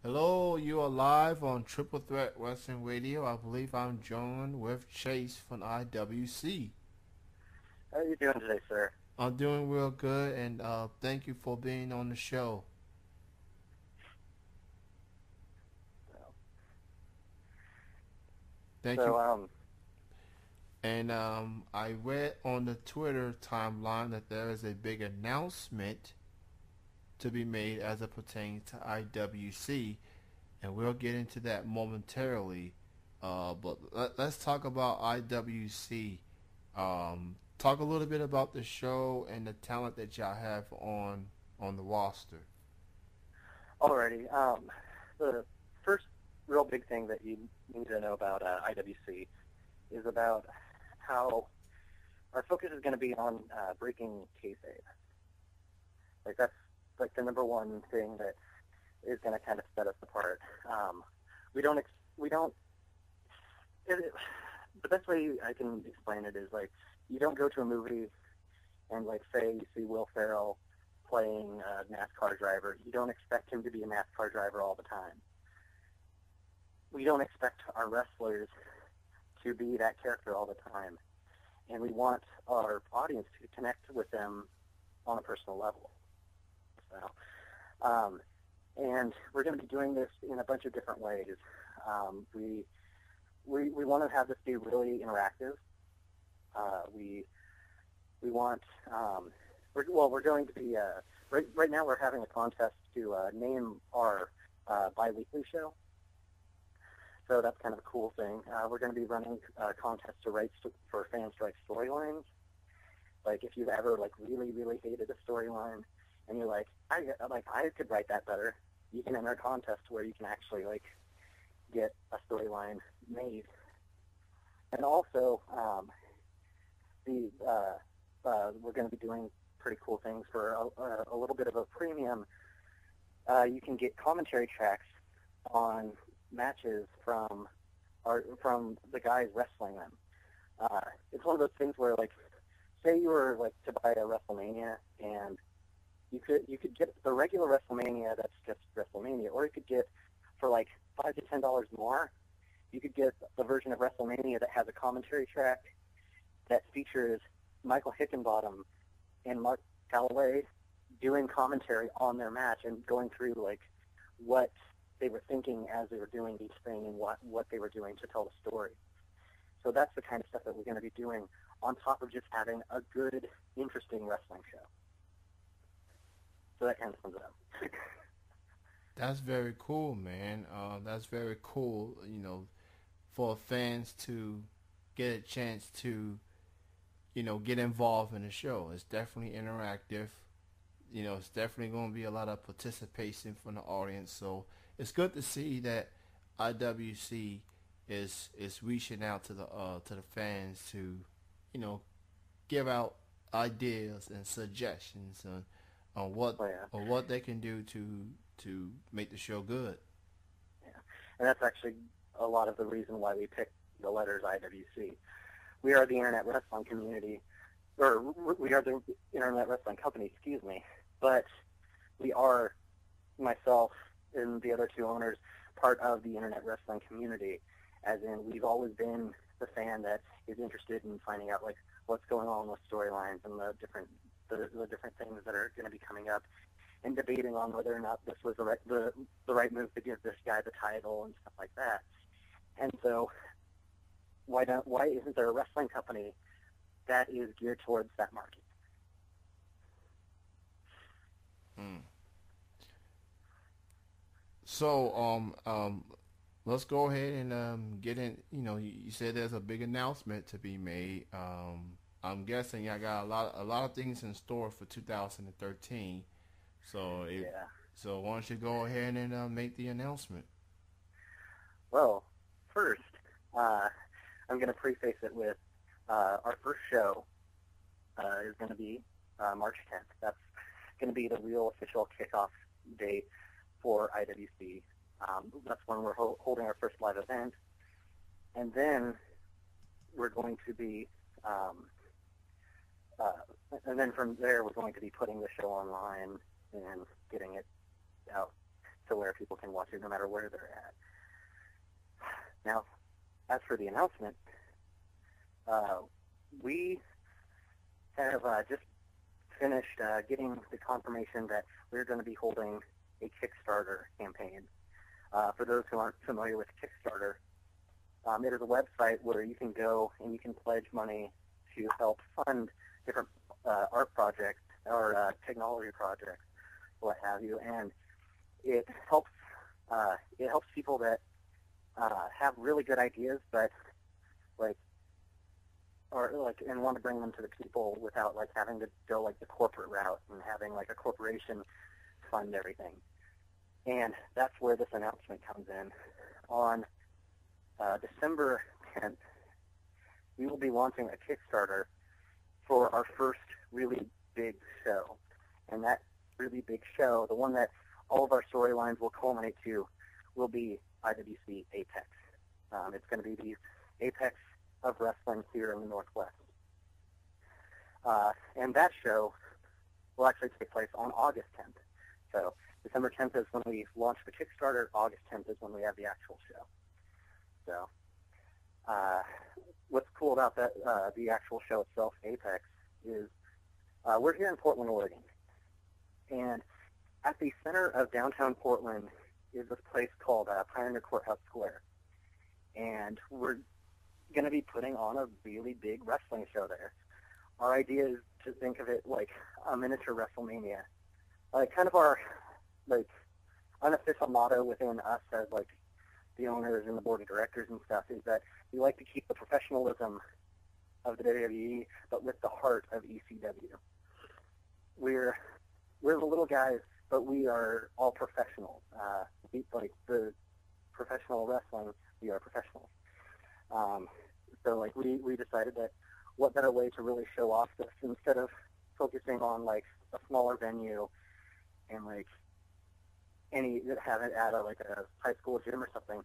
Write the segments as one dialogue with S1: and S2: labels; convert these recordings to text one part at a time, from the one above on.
S1: Hello, you are live on Triple Threat Wrestling Radio. I believe I'm John with Chase from IWC.
S2: How are you doing today, sir?
S1: I'm doing real good, and thank you for being on the show.
S2: So,
S1: Thank you.
S2: so,
S1: And I read on the Twitter timeline that there is a big announcement to be made as it pertains to IWC, and we'll get into that momentarily. But let's talk about IWC. Talk a little bit about the show and the talent that y'all have on the roster.
S2: alrighty. The first real big thing that you need to know about IWC is about how our focus is going to be on breaking kayfabe. Like that's like the number one thing that is going to kind of set us apart. We don't. We don't. The best way I can explain it is like you don't go to a movie and like say you see Will Ferrell playing a NASCAR driver. You don't expect him to be a NASCAR driver all the time. We don't expect our wrestlers to be that character all the time. And we want our audience to connect with them on a personal level. So, and we're going to be doing this in a bunch of different ways. We want to have this be really interactive. We want we're going to be right now we're having a contest to name our bi-weekly show. So that's kind of a cool thing. We're going to be running contests to write for fans to write storylines. Like if you've ever like really hated a storyline and you're like I could write that better, you can enter a contest where you can actually like get a storyline made. And also we're going to be doing pretty cool things for a little bit of a premium. You can get commentary tracks on matches from the guys wrestling them. It's one of those things where, like, say you were like to buy a WrestleMania, and you could get the regular WrestleMania that's just WrestleMania, or you could get for like $5 to $10 more. You could get the version of WrestleMania that has a commentary track that features Michael Hickenbottom and Mark Calloway doing commentary on their match and going through like what they were thinking as they were doing each thing and what they were doing to tell the story. So that's the kind of stuff that we're going to be doing on top of just having a good, interesting wrestling show. So that kind of sums it up.
S1: That's very cool, man. That's very cool. For fans to get a chance to get involved in the show. It's definitely interactive. It's definitely going to be a lot of participation from the audience. So it's good to see that IWC is reaching out to the fans to give out ideas and suggestions on what
S2: Oh, yeah.
S1: on what they can do to make the show good.
S2: Yeah. And that's actually a lot of the reason why we picked the letters IWC. We are the Internet Wrestling Community, or we are the Internet Wrestling Company, excuse me, but we are, myself and the other two owners, part of the Internet Wrestling Community, as in we've always been the fan that is interested in finding out like what's going on with storylines and the different things that are going to be coming up, and debating on whether or not this was the right move to give this guy the title and stuff like that. And so why isn't there a wrestling company that is geared towards that market?
S1: Mm. So let's go ahead and get in. You said there's a big announcement to be made. I'm guessing I got a lot of things in store for 2013. So
S2: Yeah.
S1: so why don't you go ahead and make the announcement?
S2: Well, first, I'm going to preface it with our first show is going to be March 10th. That's going to be the real official kickoff date for IWC. That's when we're holding our first live event. And then we're going to be, and then from there we're going to be putting the show online and getting it out to where people can watch it no matter where they're at. Now, as for the announcement, we have just finished getting the confirmation that we're going to be holding a Kickstarter campaign. For those who aren't familiar with Kickstarter, it is a website where you can go and you can pledge money to help fund different art projects or technology projects, what have you, and it helps people that have really good ideas, but and want to bring them to the people without having to go the corporate route and having a corporation fund everything. And that's where this announcement comes in. On December 10th, we will be launching a Kickstarter for our first really big show. And that really big show, the one that all of our storylines will culminate to, will be IWC Apex. It's going to be the Apex of wrestling here in the Northwest. And that show will actually take place on August 10th. So December 10th is when we launch the Kickstarter. August 10th is when we have the actual show. So what's cool about that, the actual show itself, Apex, is we're here in Portland, Oregon. And at the center of downtown Portland is this place called Pioneer Courthouse Square. And we're going to be putting on a really big wrestling show there. Our idea is to think of it like a miniature WrestleMania. Kind of our unofficial motto within us as the owners and the board of directors and stuff is that we like to keep the professionalism of the WWE, but with the heart of ECW. We're the little guys, but we are all professionals. The professional wrestling, we are professionals. So we decided that what better way to really show off this instead of focusing on a smaller venue and have it at a high school gym or something.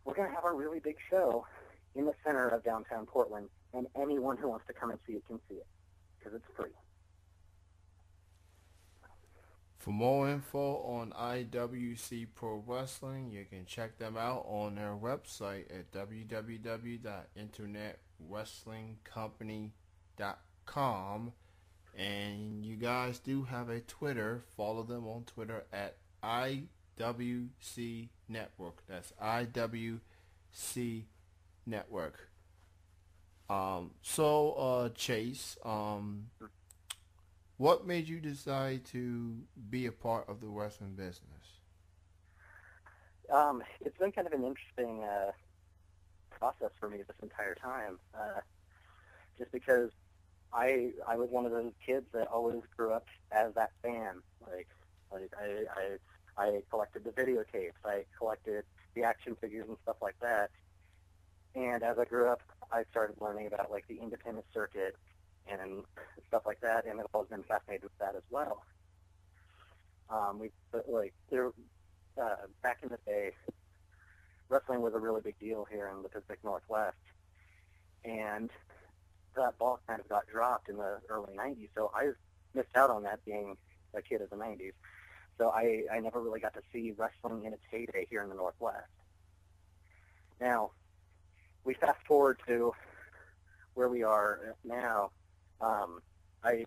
S2: We're going to have a really big show in the center of downtown Portland, and anyone who wants to come and see it can see it because it's free.
S1: For more info on IWC Pro Wrestling, you can check them out on their website at www.internetwrestlingcompany.com. And you guys do have a Twitter. Follow them on Twitter at IWC Network. That's IWC Network. Chase, what made you decide to be a part of the wrestling business?
S2: It's been kind of an interesting process for me this entire time, just because I was one of those kids that always grew up as that fan. I collected the videotapes, I collected the action figures and stuff like that. And as I grew up, I started learning about the independent circuit and stuff like that, and I've always been fascinated with that as well. Back in the day, wrestling was a really big deal here in the Pacific Northwest, and that ball kind of got dropped in the early 90s, so I missed out on that being a kid of the 90s. So I never really got to see wrestling in its heyday here in the Northwest. Now, we fast forward to where we are now. I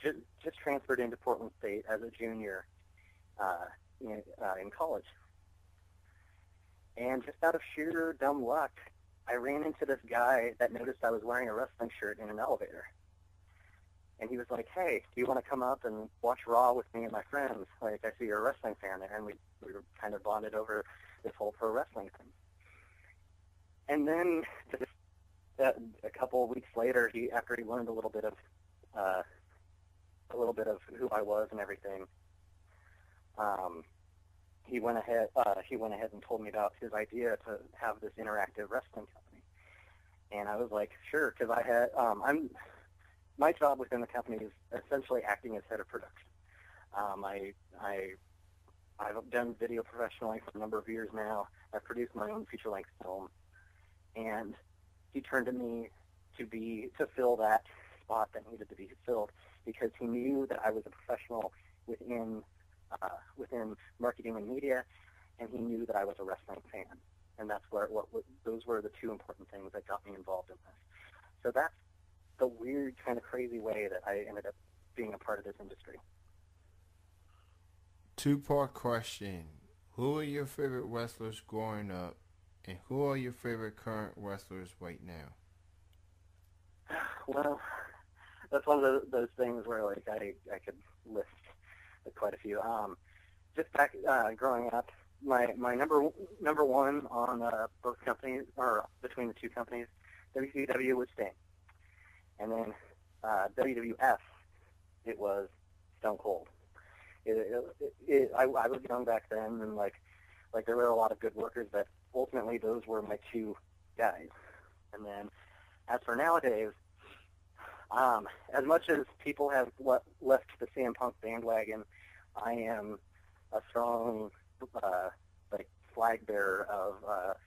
S2: just transferred into Portland State as a junior in college. And just out of sheer dumb luck, I ran into this guy that noticed I was wearing a wrestling shirt in an elevator. And he was like, "Hey, do you want to come up and watch Raw with me and my friends? I see you're a wrestling fan." And we were kind of bonded over this whole pro wrestling thing. And then just a couple of weeks later, after he learned a little bit of who I was and everything, he went ahead and told me about his idea to have this interactive wrestling company. And I was like, sure, because I had my job within the company is essentially acting as head of production. I've done video professionally for a number of years now. I've produced my own feature-length film, and he turned to me to fill that spot that needed to be filled because he knew that I was a professional within within marketing and media, and he knew that I was a wrestling fan. And that's those were the two important things that got me involved in this. So that's the weird, kind of crazy way that I ended up being a part of this industry.
S1: Two-part question. Who are your favorite wrestlers growing up, and who are your favorite current wrestlers right now?
S2: Well, that's one of those things where like I could list quite a few. Just back growing up, my number one on both companies, or between the two companies, WCW was Sting, and then WWF, it was Stone Cold. I was young back then, and like there were a lot of good workers, but ultimately those were my two guys. And then as for nowadays, as much as people have left the CM Punk bandwagon, I am a strong flag bearer of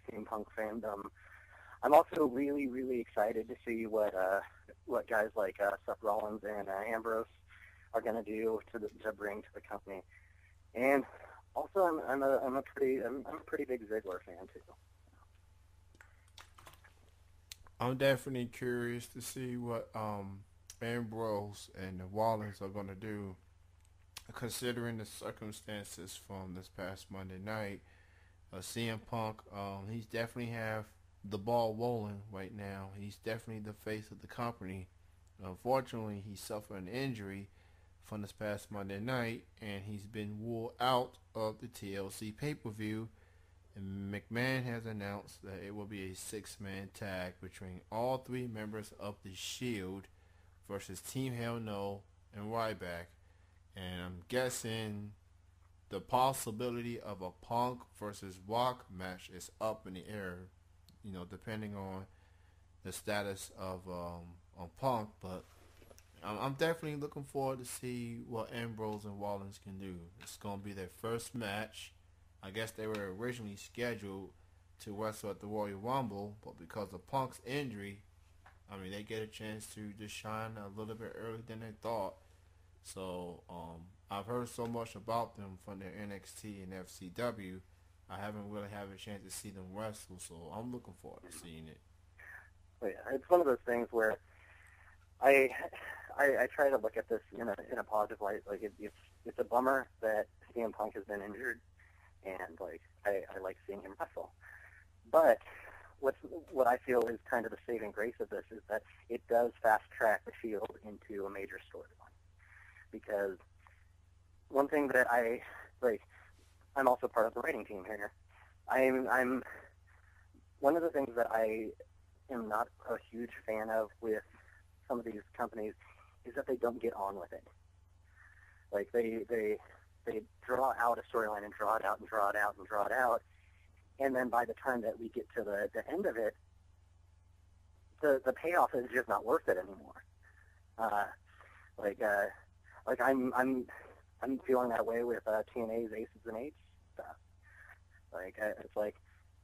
S2: CM Punk fandom. I'm also really, really excited to see what guys like Seth Rollins and Ambrose are going to do to bring to the company. And also, I'm a pretty big Ziggler fan too.
S1: I'm definitely curious to see what Ambrose and the Rollins are going to do, considering the circumstances from this past Monday night. CM Punk, he's definitely have the ball rolling right now. He's definitely the face of the company. Unfortunately, he suffered an injury from this past Monday night, and he's been ruled out of the TLC pay-per-view. And McMahon has announced that it will be a 6-man tag between all 3 members of the Shield versus Team Hell No and Ryback. And I'm guessing the possibility of a Punk versus Rock match is up in the air, depending on the status of on Punk. But I'm definitely looking forward to see what Ambrose and Rollins can do. It's going to be their first match. I guess they were originally scheduled to wrestle at the Royal Rumble, but because of Punk's injury, they get a chance to just shine a little bit earlier than they thought. So I've heard so much about them from their NXT and FCW. I haven't really had a chance to see them wrestle, so I'm looking forward to seeing it.
S2: But yeah, it's one of those things where I try to look at this in a positive light. Like it's a bummer that CM Punk has been injured, and like I like seeing him wrestle. But what I feel is kind of the saving grace of this is that it does fast track the Shield into a major storyline. Because one thing that I'm also part of the writing team here. I'm one of the things that I am not a huge fan of with some of these companies is that they don't get on with it. Like they draw out a storyline and draw it out and draw it out and draw it out, and then by the time that we get to the end of it, the payoff is just not worth it anymore. I'm feeling that way with TNA's Aces and Eights stuff. It's like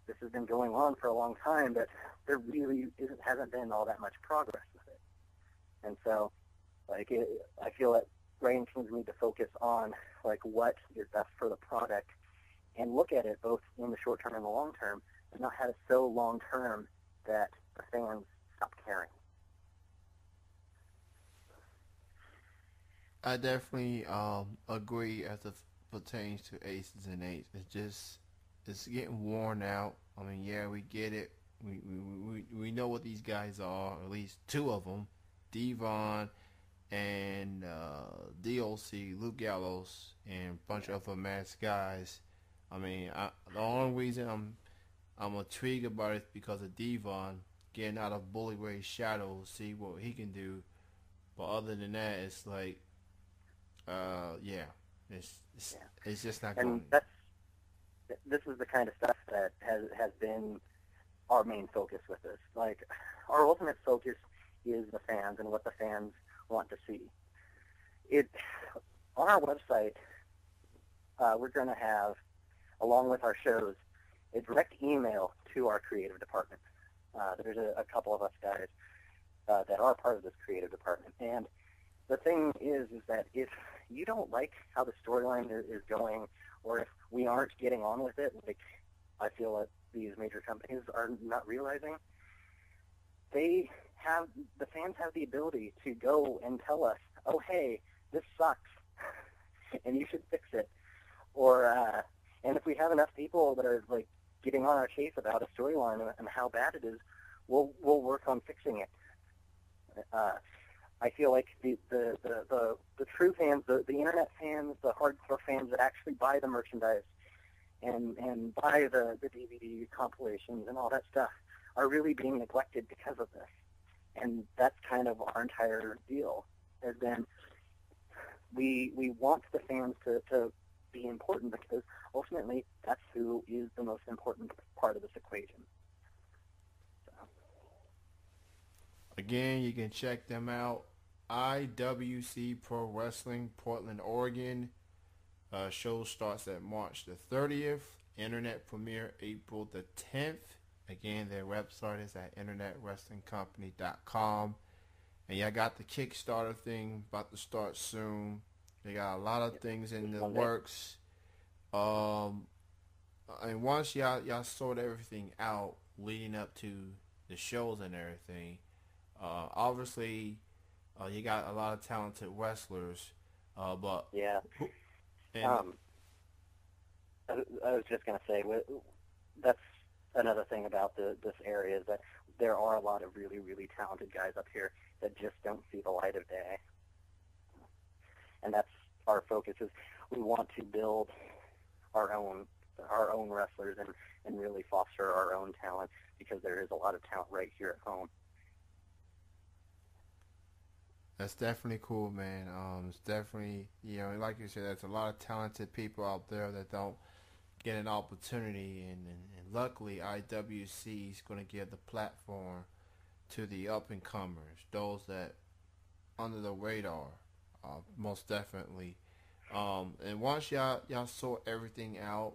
S2: this has been going on for a long time, but there really hasn't been all that much progress with it. And so, I feel that writing teams need to focus on what is best for the product and look at it both in the short term and the long term, but not have it so long term that the fans stop caring.
S1: I definitely agree as it pertains to Aces and Eights. It's getting worn out. Yeah, we get it. We know what these guys are, at least 2 of them, Devon and DOC, Luke Gallows, and a bunch of other masked guys. The only reason I'm intrigued about it is because of Devon getting out of Bully Ray's shadow, see what he can do. But other than that, it's like, it's just not going.
S2: And this is the kind of stuff that has been our main focus with this. Our ultimate focus is the fans and what the fans want to see. On our website, we're going to have, along with our shows, a direct email to our creative department. There's a couple of us guys that are part of this creative department. And the thing is that if you don't like how the storyline is going, or if we aren't getting on with it, like I feel that these major companies are not realizing, the fans have the ability to go and tell us, oh, hey, this sucks, and you should fix it. Or, and if we have enough people that are like getting on our case about a storyline and how bad it is, we'll work on fixing it. I feel like the true fans, the internet fans, the hardcore fans that actually buy the merchandise and buy the DVD compilations and all that stuff are really being neglected because of this. And that's kind of our entire deal, has been we want the fans to be important, because ultimately that's who is the most important part of this equation. So.
S1: Again, you can check them out. IWC Pro Wrestling, Portland, Oregon. Show starts at March the 30th. Internet premiere April the 10th. Again, their website is at internetwrestlingcompany.com. And y'all got the Kickstarter thing about to start soon. They got a lot of things in the works. And once y'all sort everything out leading up to the shows and everything, obviously you got a lot of talented wrestlers. But
S2: yeah. I was just going to say, that's another thing about this area, is that there are a lot of really, really talented guys up here that just don't see the light of day. And that's our focus, is we want to build our own wrestlers and really foster our own talent, because there is a lot of talent right here at home.
S1: That's definitely cool, man. It's definitely, like you said, there's a lot of talented people out there that don't get an opportunity, and luckily IWC is going to give the platform to the up-and-comers, those that under the radar, most definitely. And once y'all sort everything out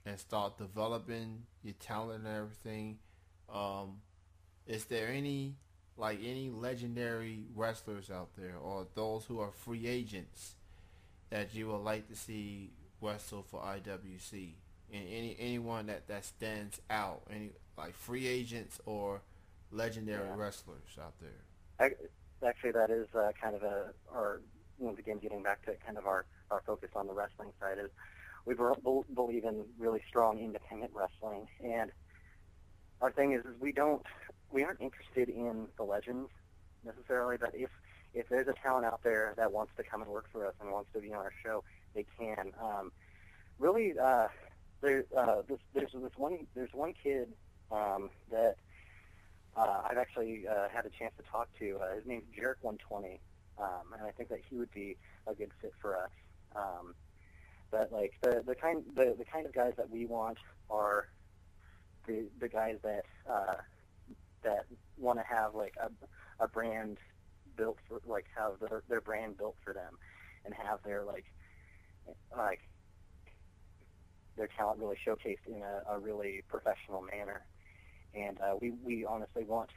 S1: and start developing your talent and everything, is there any legendary wrestlers out there, or those who are free agents, that you would like to see wrestle for IWC? And anyone that stands out, any like free agents or legendary wrestlers out there?
S2: Actually, that is kind of our, once again, getting back to kind of our focus on the wrestling side, is we believe in really strong independent wrestling. And our thing is we aren't interested in the legends necessarily, but if there's a talent out there that wants to come and work for us and wants to be on our show, they can. Really, there's one kid that I've actually had a chance to talk to. His name's Jarek 120, and I think that he would be a good fit for us. But like the kind of guys that we want are the guys that want to have like a brand built for, like, have their brand built for them, and have their like their talent really showcased in a really professional manner. And we honestly want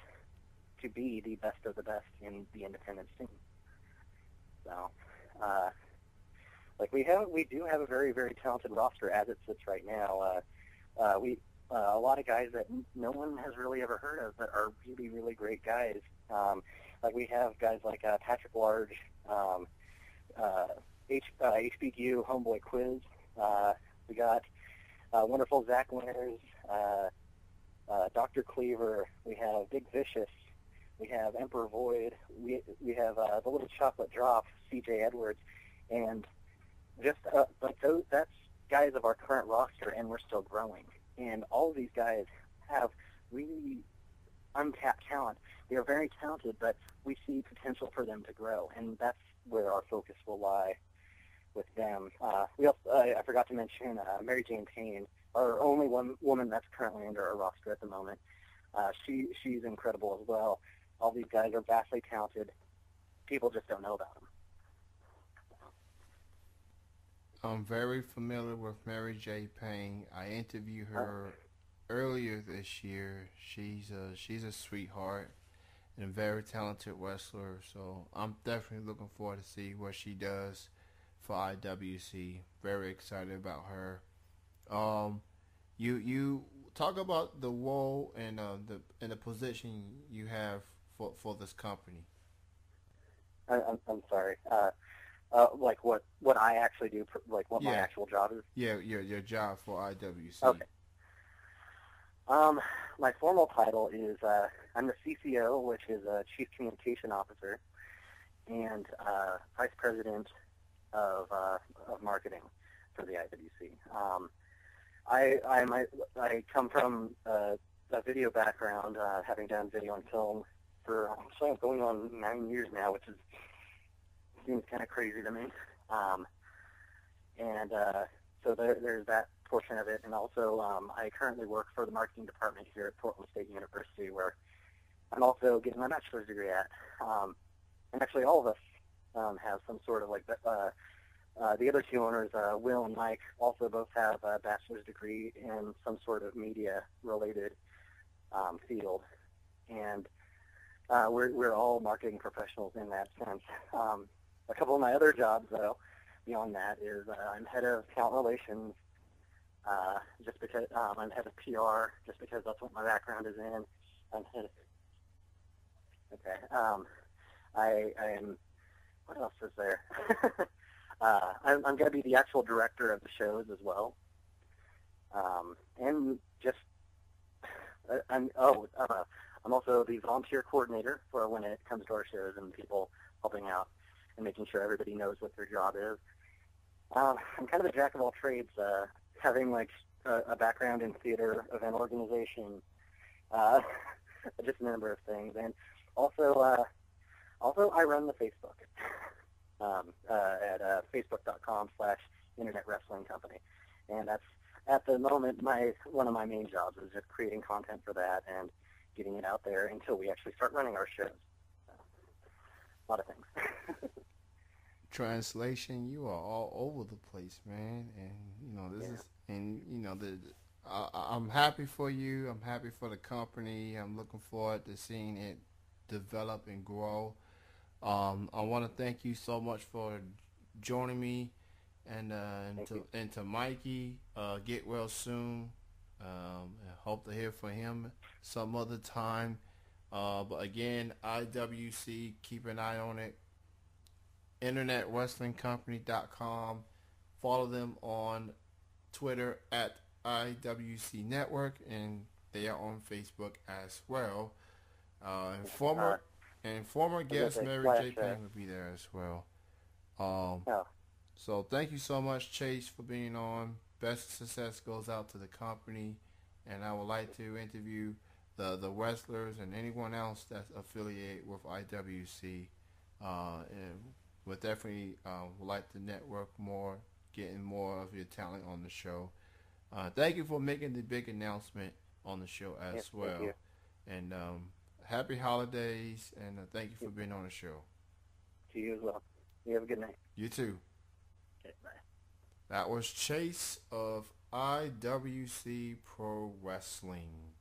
S2: to be the best of the best in the independent scene. So, we do have a very, very talented roster as it sits right now. We a lot of guys that no one has really ever heard of that are really, really great guys. We have guys like Patrick Large, HBQ, Homeboy Quiz. We got wonderful Zach Winters, Dr. Cleaver. We have Big Vicious. We have Emperor Void. We have the Little Chocolate Drop, CJ Edwards, and just that's guys of our current roster, and we're still growing. And all of these guys have really untapped talent. They are very talented, but we see potential for them to grow, and that's where our focus will lie with them. We also, I forgot to mention Mary Jane Payne, our only one woman that's currently under our roster at the moment. She's incredible as well. All these guys are vastly talented. People just don't know about them.
S1: I'm very familiar with Mary J. Payne. I interviewed her earlier this year. She's a sweetheart and a very talented wrestler. So I'm definitely looking forward to see what she does for IWC. Very excited about her. Um, you talk about the role and the position you have for this company.
S2: I'm sorry. Like what I actually do, like what my
S1: Yeah,
S2: actual job is.
S1: yeah, your job for IWC.
S2: Okay. My formal title is I'm the CCO, which is Chief Communication Officer, and Vice President of Marketing for the IWC. I come from a video background, having done video and film for I'm going on 9 years now, which seems kind of crazy to me. So there's that portion of it, and also I currently work for the marketing department here at Portland State University, where I'm also getting my bachelor's degree at. And actually, all of us have some sort of like the other two owners, Will and Mike, also both have a bachelor's degree in some sort of media-related field, and we're all marketing professionals in that sense. A couple of my other jobs, though, beyond that, is I'm head of talent relations. Just because I'm head of PR, just because that's what my background is in. I'm head. Okay. I am. What else is there? I'm going to be the actual director of the shows as well. And just I'm also the volunteer coordinator for when it comes to our shows and people helping out and making sure everybody knows what their job is. I'm kind of a jack of all trades, having like a background in theater, event organization, just a number of things, and also I run the Facebook at facebook.com/Internet Wrestling Company, and that's at the moment one of my main jobs is just creating content for that and getting it out there until we actually start running our shows. A lot of things.
S1: Translation, you are all over the place, man, and this is, and I'm happy for you. I'm happy for the company. I'm looking forward to seeing it develop and grow. I want to thank you so much for joining me, and to Mikey. Get well soon. I hope to hear from him some other time. But again, IWC, keep an eye on it. InternetWrestlingCompany.com. Follow them on Twitter at IWC Network, and they are on Facebook as well. And former guest Mary J. Payne will be there as well. So thank you so much, Chase, for being on. Best success goes out to the company, and I would like to interview the wrestlers and anyone else that's affiliated with IWC. And we'll definitely would like to network more, getting more of your talent on the show. Thank you for making the big announcement on the show as well. Thank you. And happy holidays, and thank you for being on the show.
S2: To you as well. You have a good night.
S1: You too.
S2: Okay, bye.
S1: That was Chase of IWC Pro Wrestling.